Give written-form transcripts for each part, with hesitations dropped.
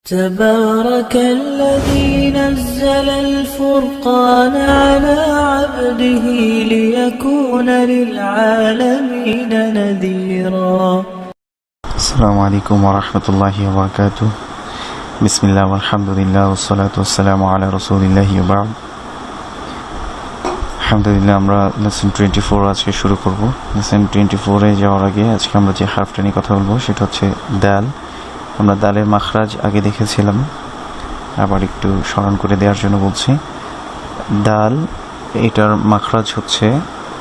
تبارك الذي نزل الفرقان على عبده ليكون للعالمين نذيرا. السلام عليكم ورحمة الله وبركاته. بسم الله والحمد لله والصلاة والسلام على رسول الله وبعد. আলহামদুলিল্লাহ, আমরা লেসন 24 আজকে শুরু করব। লেসন 24-এ যাওয়ার আগে আজকে আমরা যে হারফটা নিয়ে কথা বলবো সেটা হচ্ছে দাল। আমরা দালের মাখরাজ আগে দেখেছিলাম, আবার একটু স্মরণ করে দেওয়ার জন্য বলছি। দাল, এটার মাখরাজ হচ্ছে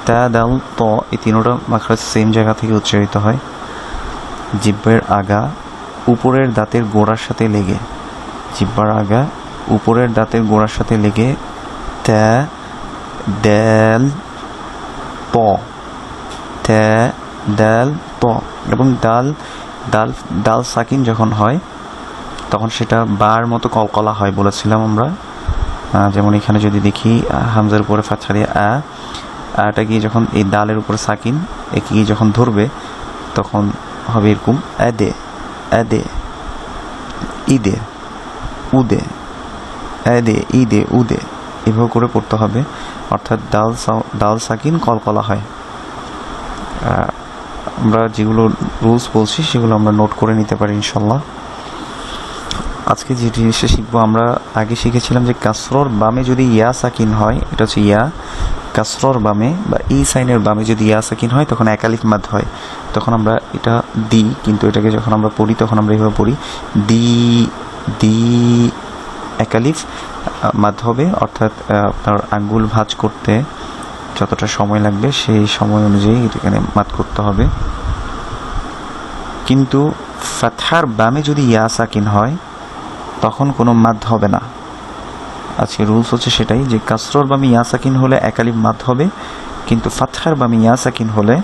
তা, দাল, ত, এই তিনোটা মাখরাজ সেম জায়গা থেকে উচ্চারিত হয়। জিহ্বার আগা উপরের দাঁতের গোড়ার সাথে লেগে, জিহ্বার আগা উপরের দাঁতের গোড়ার সাথে লেগে তা, দাল, ত, তা, দাল, ত। এবং দাল দাল দাল সাকিন যখন হয় তখন সেটা বার মতো কলকলা হয় বলেছিলাম আমরা। যেমন এখানে যদি দেখি, হামজার উপরে ফাতহা দিয়ে আটা গিয়ে যখন এই দালের উপরে সাকিন একে গিয়ে যখন ধরবে তখন হবে এরকম আদে, আদে, ইদে, উদে, আদে, ইদে, উদে, এভাবে করে পড়তে হবে। অর্থাৎ দাল সাকিন কলকলা হয়। আমরা যেগুলো রুলস বলছি সেগুলো আমরা নোট করে নিতে পারি ইনশাল্লাহ। আজকে যে জিনিসটা শিখবো, আমরা আগে শিখেছিলাম যে কাসরর বামে যদি ইয়া সাকিন হয়, এটা হচ্ছে ইয়া, কাসরর বামে বা ই সাইনের বামে যদি ইয়া সাকিন হয় তখন একালিফ মাদ হয়। তখন আমরা এটা দিই, কিন্তু এটাকে যখন আমরা পড়ি তখন আমরা এইভাবে পড়ি দি, দি, একালিফ মাদ হবে। অর্থাৎ আপনার আঙ্গুল ভাঁজ করতে যতটা সময় লাগবে সেই সময় অনুযায়ী এখানে মাদ করতে হবে। কিন্তু ফাতহার বামে যদি ইয়া সাকিন হয় তখন কোনো মাদ হবে না। আজকে রুলস হচ্ছে সেটাই, যে কাসরর বামে ইয়া সাকিন হলে একালিফ মাদ হবে, কিন্তু ফাতহার বামে ইয়া সাকিন হলে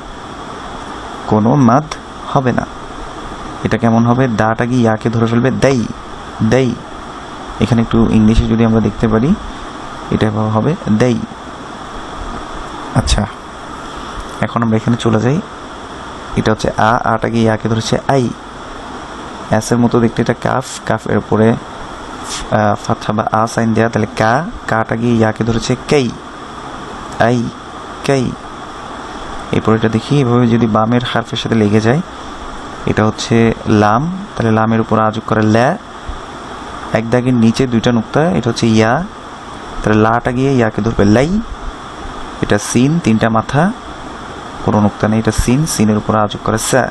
কোনো মাদ হবে না। এটা কেমন হবে? দাটা গিয়ে ইয়াকে ধরে ফেলবে, দেই, দেই। এখানে একটু ইংলিশে যদি আমরা দেখতে পারি, এটা হবে দেই। আচ্ছা, এখন আমরা এখানে চলে যাই। এটা হচ্ছে আটা গিয়ে ইয়াকে ধরেছে আই, এসের মতো দেখতে এটা কাফ, কাফের উপরে ফাতহা বা আ সাইন দেয়া, তাহলে কাটা গিয়ে ইয়াকে ধরেছে কেই, আই, কেই। এরপর এটা দেখি, এভাবে যদি বামের হারফের সাথে লেগে যায়, এটা হচ্ছে লাম, তাহলে লামের উপর আযোগ করে ল্যা, এক দাগের নিচে দুইটা নুক্তা, এটা হচ্ছে ইয়া, তাহলে লাটা গিয়ে ইয়াকে ধরবে লাই। এটা সিন, তিনটা মাথা, কোনো নুক্তা নেই, এটা সিন, সিনের উপর আযোগ করে সা,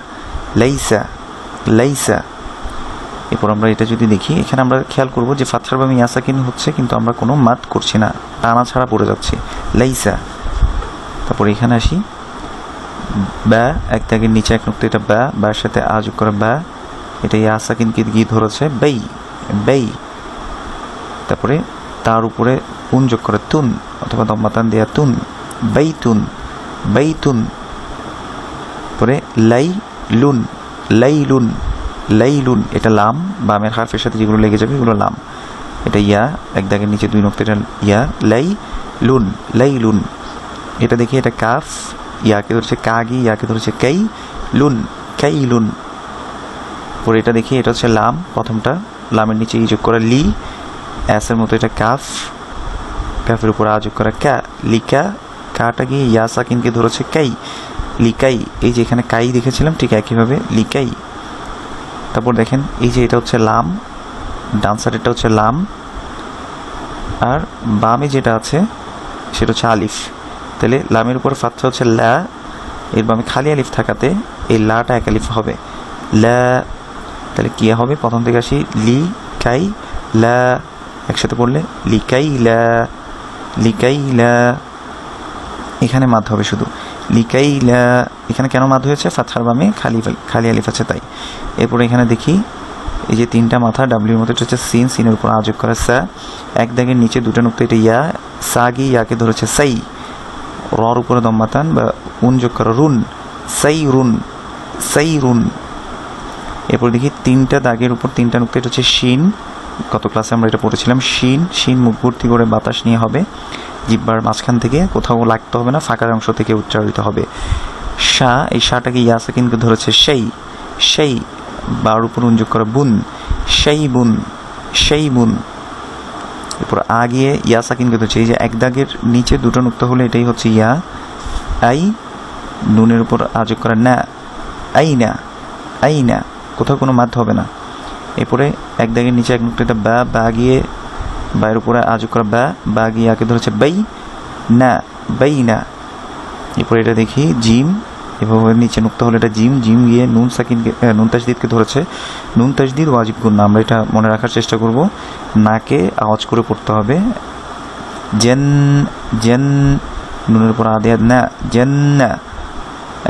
লাইসা, লাইসা। এরপর আমরা এটা যদি দেখি, এখানে আমরা খেয়াল করবো যে ফাতহার বামে ইয়া সাকিন হচ্ছে, কিন্তু আমরা কোনো মাদ করছি না, টানা ছাড়া পড়ে যাচ্ছি, লাইসা। তারপর এখানে আসি, ব্যা, এক দাগের নিচে এক নুক্তা, এটা ব্যা, ব্যয়ের সাথে আযোগ করে ব্যা, এটা ইয়া সাকিনকে গিয়ে ধরেছে বেই, বেই। তারপরে তার উপরে উন যোগ করে তুন, অথবা দম্মাতান দেয়া তুন, বেইতুন, বেইতুন। পরে লাই লুন, লাইলুন, লাইলুন। এটা লাম, বামের হারফের সাথে যেগুলো লেগে যাবে এগুলো লাম। এটা ইয়া, এক দাগের নিচে দুই নুক্তা, এটা ইয়া, লাই লুন, লাইলুন। এটা দেখি, এটা কাফ, ইয়াকে ধরেছে কাগি, ইয়াকে ধরেছে কাই লুন, কাই লুন। পরে এটা দেখি, এটা হচ্ছে লাম, প্রথমটা লামের নিচে যোগ করা লি, এসের মতো এটা কাফ, কাফের উপর আযোগ করা কা, লিকা, কাটা গিয়ে ইয়া সাকিনকে ধরেছে কাই, লিকাই। এই যে এখানে কাই দেখেছিলাম, ঠিক একইভাবে লিকাই। তারপর দেখেন, এই যে এটা হচ্ছে লাম, ডান সাইডেরটা হচ্ছে লাম, আর বামে যেটা আছে সেটা হচ্ছে আলিফ। তাহলে লামের উপর ফাতহা হচ্ছে লা, এর বামে খালি আলিফ থাকাতে এই লাটা এক আলিফ হবে, লা। তাহলে কি হবে? প্রথম থেকে আসি, লি কাই লা, একসাথে পড়লে লিকাই লা, লিকাই লা। এখানে মাদ হবে শুধু লিকাই লা। এখানে কেন মাদ হয়েছে? ফাতহার বামে খালি আলিফ আছে তাই। এরপরে এখানে দেখি, এই যে তিনটা মাথা ডাব্লিউর মতো, এটা হচ্ছে সিন, সিনের উপর আযোগ করা সা, এক দাগের নিচে দুটো নুক্তা, এটা ইয়া, সাগি, ইয়াকে ধরেছে সাই, রর উপরে দম্মাতান বা উন যোগ করা রুন, সাই রুন, সাই রুন। এরপর দেখি তিনটা দাগের উপর তিনটা নুক্তা, এটা হচ্ছে শিন, গত ক্লাসে আমরা এটা পড়েছিলাম, শিন, শিন মুখ ভর্তি করে বাতাস নিয়ে হবে, জিহ্বার মাঝখান থেকে, কোথাও লাগতে হবে না, ফাঁকার অংশ থেকে উচ্চারিত হবে। শা, এই শাটাকে ইয়া সাকিনকে ধরেছে সেই, সেই, বার উপর যোগ করা বুন, সেই বুন, শাইবুন। এরপর আ গিয়ে ইয়া সাকিনকে ধরছে, এই যে এক দাগের নিচে দুটো নুক্তা হলে এটাই হচ্ছে ইয়া। আই, নুনের উপর আযোগ করা না, আই না, আই না, কোথাও কোনো মাধ্য হবে না। এরপরে এক দাগের নিচে এক নুক্তা, এটা বা, বা গিয়ে বায়ের উপরে আযোগ করা বা, বা গিয়ে আগে ধরেছে বাই না, বাই না। এরপরে এটা দেখি জিম, এভাবে নিচে নুক্তা হলে এটা জিম, জিম গিয়ে নুন সাকিনকে নুন তাজদিদকে ধরেছে। নুন তাজদিদ ওয়াজিব গুণ না, আমরা এটা মনে রাখার চেষ্টা করব। নাকে আওয়াজ করে পড়তে হবে। জেন, জেন, নুনের উপর আদেয়াদ না, জেন না।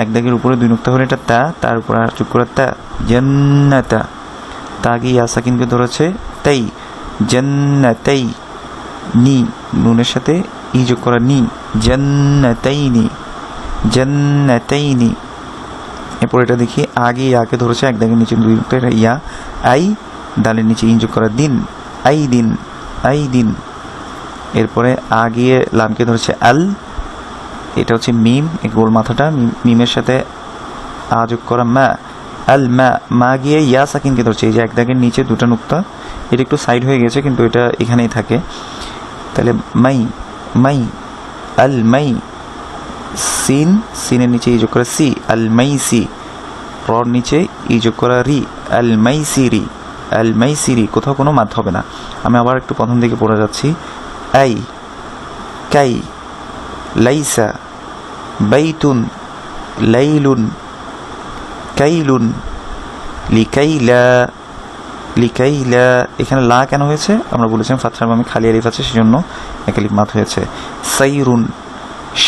এক দাগের উপরে দুই নুক্তা হলে এটা তা, তার উপরে আর চুপ করে তা, জান্নাতা। তা গিয়ে ইয়া সাকিনকে ধরেছে তাই, জান্নাতাই। নি, নুনের সাথে ই যোগ করা নি, জান্নাতাইনি, জান্নাতাইনি। এরপর এটা দেখি আগে ইয়াকে ধরেছে এক দাগের নিচে দুই নুক্তা, এটা ইয়া। আই, দালের নিচে ইন যোগ করা দিন, আই দিন, আই দিন। এরপরে আগিয়ে লামকে ধরেছে আল, এটা হচ্ছে মিম, এই গোল মাথাটা, মিমের সাথে আ যোগ করা মা, আল মা। মা গিয়ে ইয়া সাকিনকে ধরছে, এই যে এক দাগের নিচে দুটা নুক্তা, এটা একটু সাইড হয়ে গেছে কিন্তু এটা এখানেই থাকে। তাহলে মাই, মাই, আল মাই। সিন, সিনের নিচে ই যোগ করা সি, আল মাই সি। রর নিচে ই যোগ করা রি, আল মাই সিরি, আল মাই সিরি, কোথাও কোনো মাধ্য হবে না। আমি আবার একটু প্রথম দিকে পড়ে যাচ্ছি। আই, কাই, লাইসা, বাইতুন, লাইলুন, কাইলুন, লিকাইলা, লিকাইলা। এখানে লা কেন হয়েছে আমরা বলেছিলাম ফাতহার বামে খালি আলিফ আছে, সেজন্য এক আলিফ মাদ হয়েছে। সাইরুন,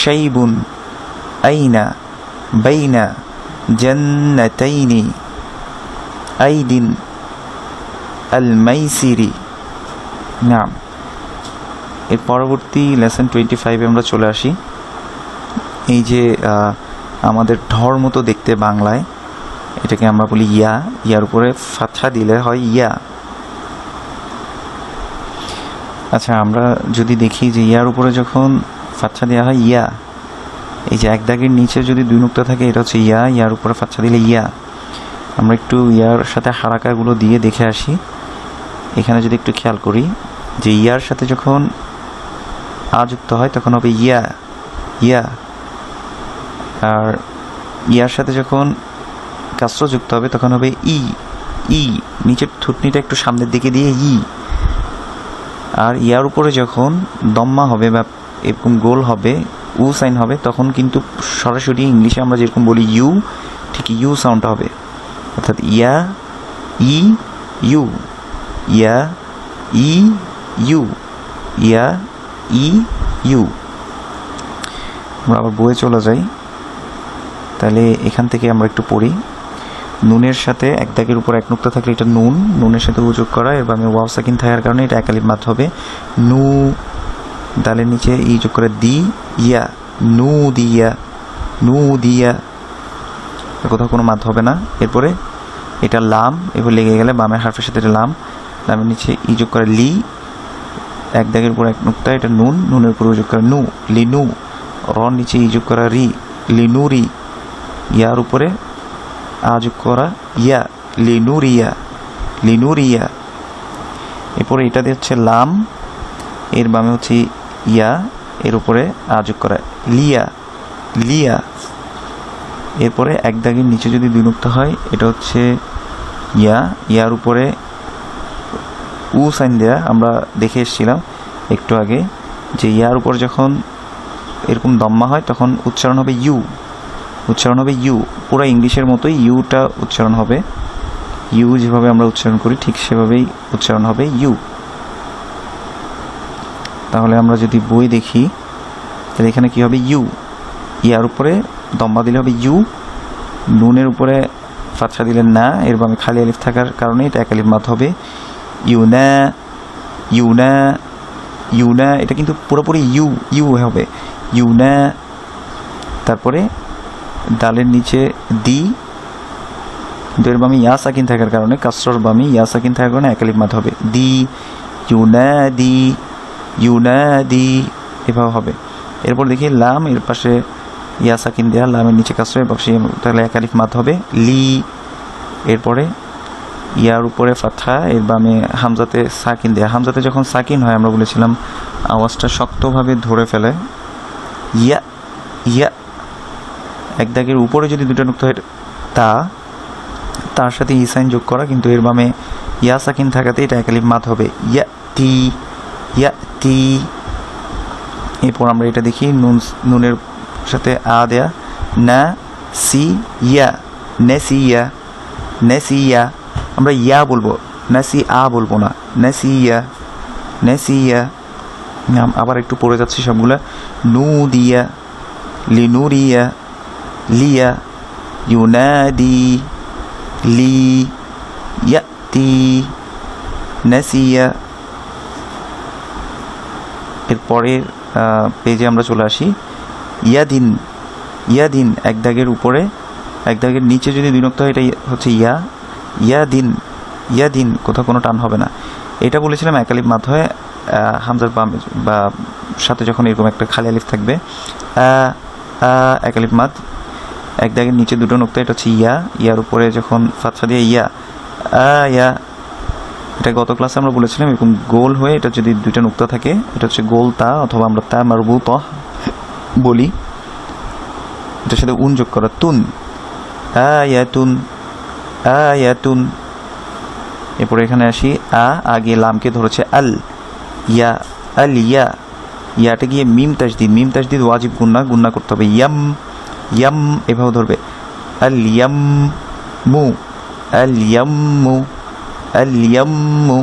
শাইবুন, আইনা, বাইনা, জান্নাতাইনি, আইদিন, আল মাইসিরি। নাম। এর পরবর্তী লেসন 25 আমরা চলে আসি। এই যে আমাদের ঢর মতো দেখতে বাংলায়, এটাকে আমরা বলি ইয়া, ইয়ার উপরে ফাতহা দিলে হয় ইয়া। আচ্ছা, আমরা যদি দেখি যে ইয়ার উপরে যখন ফাতহা দেওয়া হয় ইয়া, এই যে এক দাগের নিচে যদি দুই নুক্তা থাকে এটা হচ্ছে ইয়া, ইয়ার উপরে ফাতহা দিলে ইয়া। আমরা একটু ইয়ার সাথে হারাকাগুলো দিয়ে দেখে আসি। এখানে যদি একটু খেয়াল করি যে ইয়ার সাথে যখন আ যুক্ত হয় তখন হবে ইয়া, ইয়া। আর ইয়ার সাথে যখন কাসরা যুক্ত হবে তখন হবে ই, ই। নিচের থুতনিটা একটু সামনের দিকে দিয়ে ই। আর ইয়ার উপরে যখন দম্মা হবে বা এরকম গোল হবে, উ সাইন হবে, তখন কিন্তু সরাসরি ইংলিশে আমরা যেরকম বলি ইউ, ঠিক ইউ সাউন্ড হবে। অর্থাৎ ইয়া, ই, ইউ, ইয়া, ই, ইউ, ইয়া, ই, ইউ। আমরা আবার বইয়ে চলে যাই। তাহলে এখান থেকে আমরা একটু পড়ি। নুনের সাথে এক দাগের উপর এক নুক্তা থাকলে এটা নুন, নুনের সাথে উযোগ করা, এর বামে ওয়াও সাকিন থাকার কারণে এটা এক আলিফ মাদ হবে। নু, দালের নিচে ই যোগ করে দি, ইয়া, নু দিয়া, নু দিয়া, কোথাও কোনো মাদ হবে না। এরপরে এটা লাম, এবার লেগে গেলে বামের হারফের সাথে এটা লাম, লামের নিচে ই যোগ করে লি, এক দাগের উপর এক নুক্তা, এটা নুন, নুনের উপর যোগ করে নু, লিনু। রর নিচে ই যোগ করা রি, লিনুরি। ইয়ার উপরে আ যোগ করা ইয়া, লিনুরিয়া, লিনুরিয়া। এরপরে এটা দিয়ে হচ্ছে লাম, এর বামে হচ্ছে ইয়া, এর উপরে আ যোগ করা লিয়া, লিয়া। এরপরে এক দাগের নিচে যদি দুই নুক্তা হয় এটা হচ্ছে ইয়া, ইয়ার উপরে উ সাইন দেয়া। আমরা দেখে এসেছিলাম একটু আগে যে ইয়ার উপর যখন এরকম দম্মা হয় তখন উচ্চারণ হবে ইউ, উচ্চারণ হবে ইউ। পুরো ইংলিশের মতোই ইউটা উচ্চারণ হবে, ইউ যেভাবে আমরা উচ্চারণ করি ঠিক সেভাবেই উচ্চারণ হবে ইউ। তাহলে আমরা যদি বই দেখি তাহলে এখানে কি হবে ইউ, ইয়ার উপরে দম্মা দিলে হবে ইউ, নুনের উপরে ফাতহা দিলে না, এর বামে খালি আলিফ থাকার কারণে এটা এক আলিফ মাদ হবে। ইউনা, ইউনা, ইউনা। এটা কিন্তু পুরোপুরি ইউ, ইউ হবে ইউনা। তারপরে দালের নিচে দি, এর বামে ইয়া সাকিন থাকার কারণে, কাসরার বামে ইয়া সাকিন থাকার কারণে এক আলিফ মাদ হবে দি, ইউনাদি, ইউনাদি, এভাবে হবে। এরপর দেখি লাম, এর পাশে ইয়া সাকিন দেয়া, লামের নিচে কাসরা, এর পাশে তাহলে এক আলিফ মাদ হবে লি। এরপরে ইয়ার উপরে ফাতহা, এর বামে হামজাতে সাকিন দেয়া। হামজাতে যখন সাকিন হয় আমরা বলেছিলাম আওয়াজটা শক্তভাবে ধরে ফেলে। ইয়া ইয়া, এক দাগের উপরে যদি দুটো নুক্তা হয় তার সাথে ইসাইন যোগ করা, কিন্তু এর বামে ইয়া সাকিন থাকাতে এটা একালিফ মাদ হবে। ইয়া তি, ইয়া তি। এরপর আমরা এটা দেখি নুনের সাথে আ দেয়া, না সি ইয়া, নেসিয়া নেসিয়া। আমরা ইয়া বলবো, নেসি আ বলবো না, নেসিয়া নেসিয়া। আবার একটু পড়ে যাচ্ছি সবগুলা। নু দিয়া, লিনুরিয়া, লিয়া, ইউনাদি, লি, ইয়াতি, নেসিয়া। এরপরের পেজে আমরা চলে আসি। ইয়াদিন, ইয়াদিন এক দাগের উপরে, এক দাগের নিচে যদি দুই নুক্তা হয় এটা হচ্ছে ইয়া, ইয়াদিন, ইয়াদিন, কোথাও কোনো টান হবে না। এটা বলেছিলাম একালিফ মাদ হয় হামজার বাম বা সাথে যখন এরকম একটা খালি আলিফ থাকবে, একালিফ মাদ। এক দাগের নিচে দুটো নুক্তা, এটা হচ্ছে ইয়া, ইয়ার উপরে যখন ফাতহা দিয়ে ইয়া, ইয়া। এটা গত ক্লাসে আমরা বলেছিলাম এরকম গোল হয়ে এটা যদি দুইটা নুক্তা থাকে এটা হচ্ছে গোল তা, অথবা আমরা তা মারবুত বলি। এটার সাথে উন যোগ করা, তুন, আয়াতুন, আয়াতুন। এরপরে এখানে আসি, আগে লামকে ধরেছে আল, ইয়া, আল ইয়া। ইয়াটা গিয়ে মিম তাজদিদ, মিম তাজদিদ ওয়াজিব গুন্না, গুন্না করতে হবে। ইয়াম, ইয়াম এভাবে ধরবে, আল ইয়াম মু, আল ইয়াম্মু, আল ইয়াম্মু।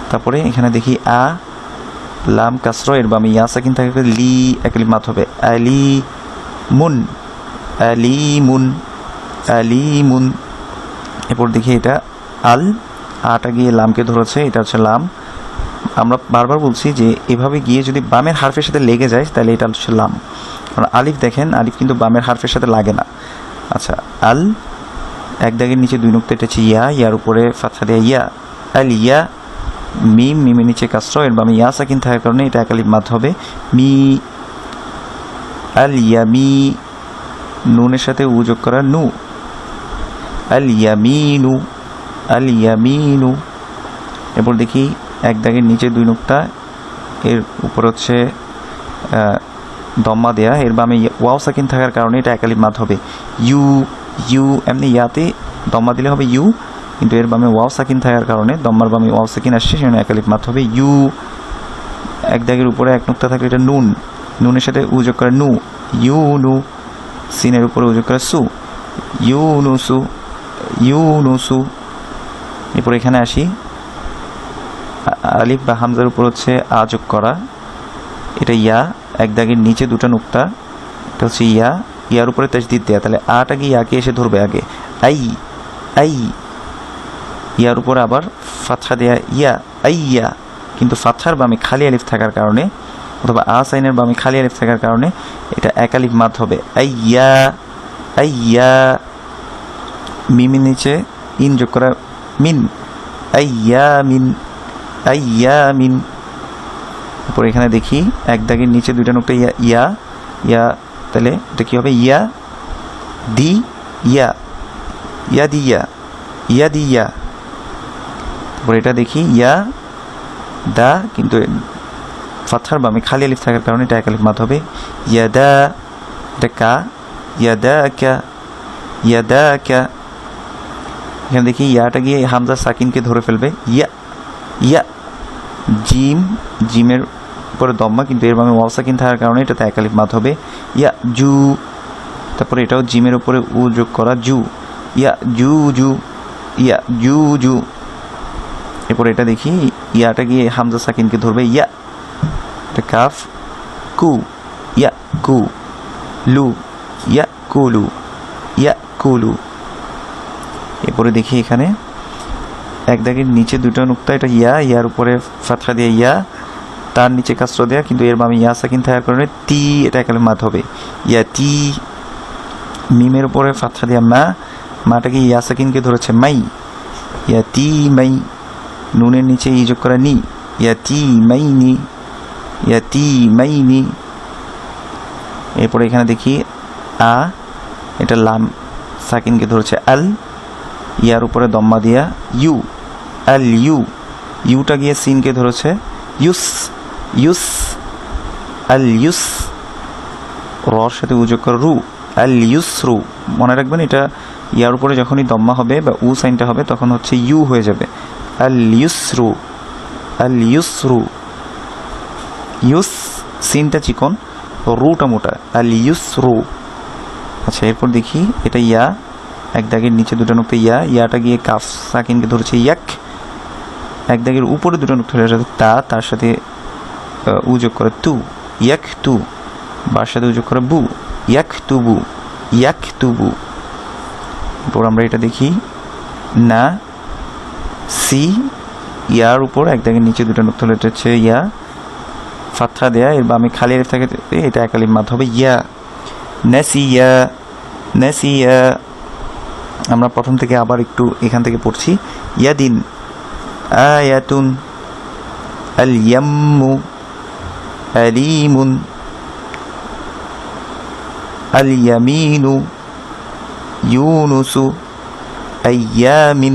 তারপরে এখানে দেখি লাম কাসরা, এর বামে ইয়া সাকিন থাকে, লি একালিফ মাদ হবে। আলি মুন, আলিমুন, আলিমুন। এরপর দেখি এটা আল, আটা গিয়ে লামকে ধরেছে, এটা হচ্ছে লাম। আমরা বারবার বলছি যে এভাবে গিয়ে যদি বামের হারফের সাথে লেগে যায় তাহলে এটা হচ্ছে লাম। কারণ আলিফ দেখেন, আলিফ কিন্তু বামের হারফের সাথে লাগে না। আচ্ছা, আল এক দাগের নিচে দুই নুক্তা, এটা হচ্ছে ইয়া, ইয়ার উপরে ফাতহা দেয়া ইয়া, আল ইয়া। মিম, মিমের নিচে কাসরা, এর বামে ইয়া সাকিন থাকার কারণে এটা একালিফ মাদ হবে। মি, আল ইয়ামি, নুনের সাথে উ যোগ করা, নু, আল ইয়ামিনু, আল ইয়ামিনু। এরপর দেখি এক দাগের নিচে দুই নুক্তা, এর উপর হচ্ছে দম্মা দেয়া, এর বামে ওয়াও সাকিন থাকার কারণে এটা একালিফ মাদ হবে। ইউ, ইউ। এমনি ইয়াতে দম্মা দিলে হবে ইউ, কিন্তু এর বামে ওয়াও সাকিন থাকার কারণে দম্মার বামে ওয়াও সাকিন আসছে, সেজন্য একালিফ মাদ হবে ইউ। এক দাগের উপরে এক নুক্তা থাকলে এটা নুন, নুনের সাথে উ যোগ করে নু, ইউ নু। সিনের উপরে উ যোগ করে সু, ইউ নুসু, ইউ নুসু। এরপর এখানে আসি, আলিফ বা হামজার উপর হচ্ছে আ যোগ করা, এটা ইয়া, এক দাগের নিচে দুটো নুক্তা, এটা হচ্ছে ইয়া, ইয়ার উপরে তাজদিদ দেয়া, তাহলে আটা গিয়ে ইয়াকে এসে ধরবে আগে, আই, আই। ইয়ার উপর আবার ফাতহা দেয়া ইয়া, আইয়া, কিন্তু ফাতহার বামে খালি আলিফ থাকার কারণে, অথবা সাইনের বামে খালি আলিফ থাকার কারণে এটা একালিফ মাদ হবে। আইয়া, আইয়া। মিমের নিচে ইন যোগ করা, মিন, আইয়া মিন, আইয়া মিন। তারপর এখানে দেখি এক দাগের নিচে দুইটা নুক্তা ইয়া, ইয়া, ইয়া, তাহলে এটা কি হবে? ইয়া দি ইয়া, ইয়া দিয়া, ইয়া দিয়া। তারপর এটা দেখি ইয়া দা, কিন্তু ফাতহার বামে খালি আলিফ থাকার কারণে এটা এক আলিফ মাদ হবে। ইয়াদা, এটা কা, ইয়াদা কা, ইয়াদা কা। এখানে দেখি ইয়াটা গিয়ে হামজা সাকিনকে ধরে ফেলবে, ইয়া, ইয়া। জিম, জিমের উপরে দম্মা, কিন্তু এর বামে ওয়াও সাকিন থাকার কারণে এটাতে এক আলিফ মাদ হবে। ইয়া জু, তারপরে এটাও জিমের উপরে উ যোগ করা, জু, ইয়া জু জু, ইয়া জু জু। এরপরে এটা দেখি ইয়াটা গিয়ে হামজা সাকিনকে ধরবে, ইয়া, এটা কাফ, কু, ইয়া কু, লু, ইয়া কুলু, ইয়া কুলু। এরপরে দেখি এখানে এক দাগের নিচে দুটো নুক্তা, এটা ইয়া, ইয়ার উপরে ফাতহা দিয়ে ইয়া, তার নিচে কাসরা দেয়া, কিন্তু এর বামে ইয়া সাকিন থাকার কারণে তি, এটা একালে মাদ হবে, ইয়া তি। মিমের উপরে ফাতহা দেয়া মা, মাটাকে ইয়া সাকিনকে ধরেছে মাই, ইয়া তি মাই। নুনের নিচে ই যোগ করা নি, ইয়া তি মাই নি, ইয়া তি মাই নি। এরপরে এখানে দেখি এটা লাম সাকিনকে ধরেছে আল, ইয়ার উপরে দম্মা দিয়া ইউ, আল ইউ, ইউটা গিয়ে সিনকে ধরেছে ইউস, ইউস, আল ইউস, রর সাথে উযোগ করে রু, আল ইউসরু। মনে রাখবেন এটা ইয়ার উপরে যখনই দম্মা হবে বা উ সাইনটা হবে তখন হচ্ছে ইউ হয়ে যাবে, আল ইউসরু, আল ইউসরু। ইউস সিনটা চিকন, রুটা মোটা, আল ইউসরু। আচ্ছা এরপর দেখি এটা ইয়া, এক দাগের নিচে দুটো নুক্তা ইয়া, ইয়াটা গিয়ে কাফ সাকিনকে ধরেছে ইয়াক, এক দাগের উপরে দুটো নুক্তা হলে তা, তার সাথে উযোগ করে তু, ইয়াক তু, বার সাথে উযোগ করে বু, ইয়াক তুবু, ইয়াক তুবু। এরপর আমরা এটা দেখি না, সি, ইয়ার উপর এক দাগের নিচে দুটো নুক্তা হলে এটা হচ্ছে ইয়া, ফাতহা দেয়া, এর বামে খালি আলিফ থাকে, এটা একালিফ মাদ হবে ইয়া, নাসিয়া, নাসিয়া। আমরা প্রথম থেকে আবার একটু এখান থেকে পড়ছি, ইয়াদিন, আয়াতুন, আল ইয়াম্মু, আলিমুন, আল ইয়ামিনু, ইউনুসু, আইয়ামিন,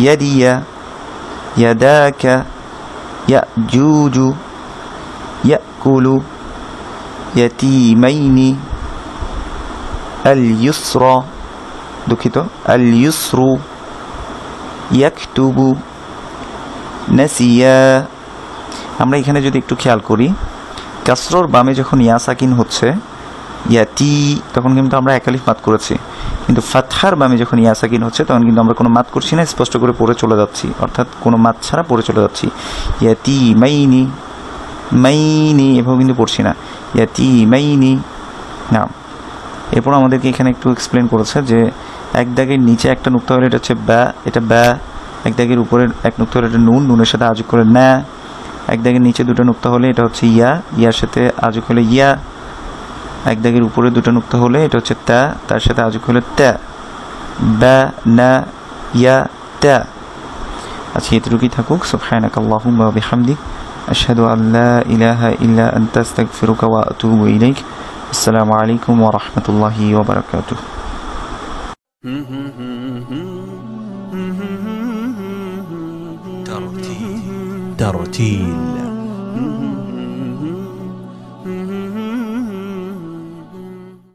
ইয়াদিয়া, ইয়াদাকা, ইয়াজুজু, ইয়াকুলু, ইয়াতিমাইনি, আল ইউসরা, দুঃখিত, আল ইউসরু, ইয়াকতুবু, নাসিয়া। আমরা এখানে যদি একটু খেয়াল করি, কাসরর বামে যখন ইয়া সাকিন হচ্ছে ইয়াতি, তখন কিন্তু আমরা একালিফ মাদ করেছি, কিন্তু ফাতহার বামে যখন ইয়া সাকিন হচ্ছে তখন কিন্তু আমরা কোনো মাদ করছি না, স্পষ্ট করে পড়ে চলে যাচ্ছি, অর্থাৎ কোনো মাদ ছাড়া পড়ে চলে যাচ্ছি। ইয়াতি মাইনি, মাইনি এভাবে কিন্তু পড়ছি না, ইয়াতি মাইনি না। এরপর আমাদেরকে এখানে একটু এক্সপ্লেন করেছে যে এক দাগের নিচে একটা নুক্তা হলে এটা হচ্ছে ব্যা, এটা ব্যা, এক দাগের উপরের এক নুক্তা হলে এটা নুন, নুনের সাথে আজুক করে ন্যা, এক দাগের নিচে দুটো নুক্তা হলে এটা হচ্ছে ইয়া, ইয়ার সাথে আজুক হলে ইয়া, এক দাগের উপরে দুটো নুক্তা হলে এটা হচ্ছে তা, তার সাথে আজুক হলে তা, ব্যা, না, ইয়া, তা। আচ্ছা এতটুকুই থাকুক। সুবহানাকাল্লাহুম্মা ওয়া বিহামদিক, আশহাদু আল লা ইলাহা ইল্লা আনতা আস্তাগফিরুকা ওয়া আতুবু ইলাইক। আসসালামু আলাইকুম ওয়া রাহমাতুল্লাহি ওয়া বারাকাতুহু। ترتيل